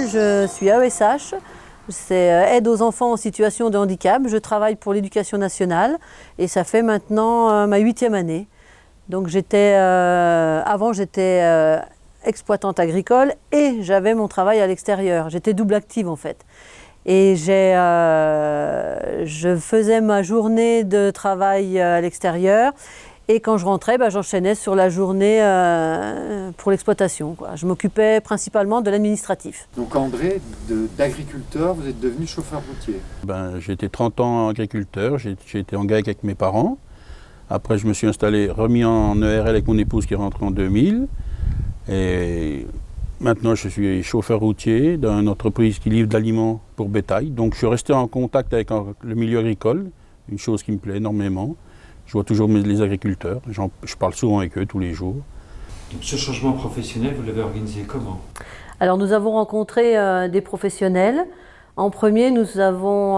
je suis AESH, c'est aide aux enfants en situation de handicap. Je travaille pour l'éducation nationale et ça fait maintenant ma 8e année. Donc avant j'étais exploitante agricole et j'avais mon travail à l'extérieur. J'étais double active en fait. Et je faisais ma journée de travail à l'extérieur et quand je rentrais, j'enchaînais sur la journée pour l'exploitation, quoi. Je m'occupais principalement de l'administratif. Donc André, d'agriculteur, vous êtes devenu chauffeur routier. J'ai été 30 ans agriculteur, j'ai été en GAEC avec mes parents. Après, je me suis remis en ERL avec mon épouse qui est rentrée en 2000. Et maintenant, je suis chauffeur routier d'une entreprise qui livre de l'aliments pour bétail. Donc, je suis resté en contact avec le milieu agricole, une chose qui me plaît énormément. Je vois toujours les agriculteurs, je parle souvent avec eux tous les jours. Donc, ce changement professionnel, vous l'avez organisé comment? Alors, nous avons rencontré des professionnels. En premier, nous avons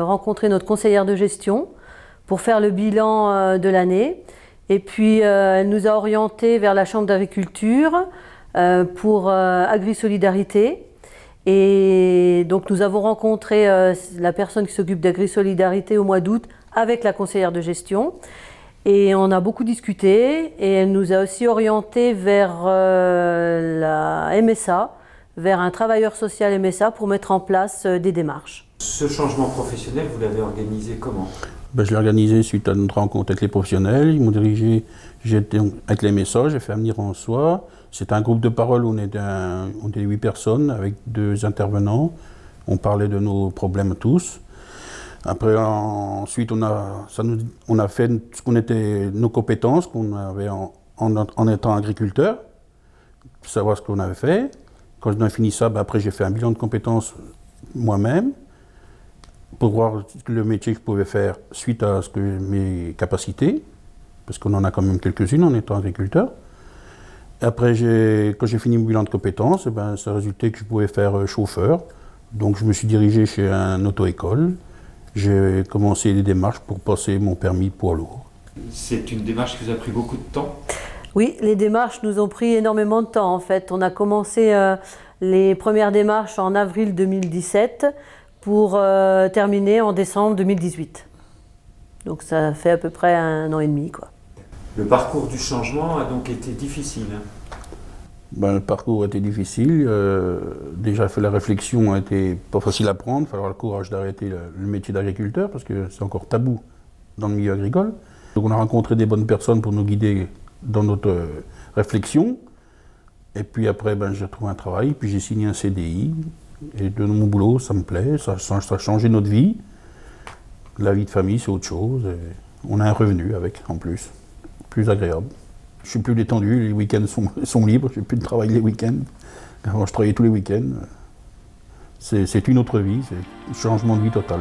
rencontré notre conseillère de gestion pour faire le bilan de l'année. Et puis, elle nous a orientés vers la Chambre d'agriculture pour Agri-Solidarité. Et donc, nous avons rencontré la personne qui s'occupe d'Agri-Solidarité au mois d'août avec la conseillère de gestion. Et on a beaucoup discuté et elle nous a aussi orientés vers la MSA, vers un travailleur social MSA pour mettre en place des démarches. Ce changement professionnel, vous l'avez organisé comment? Je l'ai organisé suite à notre rencontre avec les professionnels. Ils m'ont dirigé, j'étais avec les MSA, j'ai fait Avenir en Soi. C'est un groupe de parole, on était 8 personnes avec 2 intervenants. On parlait de nos problèmes tous. Après, ensuite, on a fait ce qu'on était, nos compétences qu'on avait en étant agriculteur, pour savoir ce qu'on avait fait. Quand on a fini ça, après j'ai fait un bilan de compétences moi-même, pour voir le métier que je pouvais faire suite à mes capacités, parce qu'on en a quand même quelques-unes en étant agriculteur. Après, quand j'ai fini mon bilan de compétences, ça résultait que je pouvais faire chauffeur. Donc je me suis dirigé chez un auto-école. J'ai commencé les démarches pour passer mon permis poids lourd. C'est une démarche qui vous a pris beaucoup de temps? Oui, les démarches nous ont pris énormément de temps en fait. On a commencé les premières démarches en avril 2017 pour terminer en décembre 2018. Donc ça fait à peu près 1 an et demi, quoi. Le parcours du changement a donc été difficile. Le parcours a été difficile. Déjà, la réflexion a été pas facile à prendre. Il fallait avoir le courage d'arrêter le métier d'agriculteur parce que c'est encore tabou dans le milieu agricole. Donc on a rencontré des bonnes personnes pour nous guider dans notre réflexion. Et puis après, j'ai trouvé un travail, puis j'ai signé un CDI. Et de mon boulot, ça me plaît, ça a changé notre vie. La vie de famille, c'est autre chose. Et on a un revenu avec, en plus agréable. Je suis plus détendu, les week-ends sont libres, je n'ai plus de travail les week-ends. Avant, je travaillais tous les week-ends. C'est une autre vie, c'est un changement de vie total.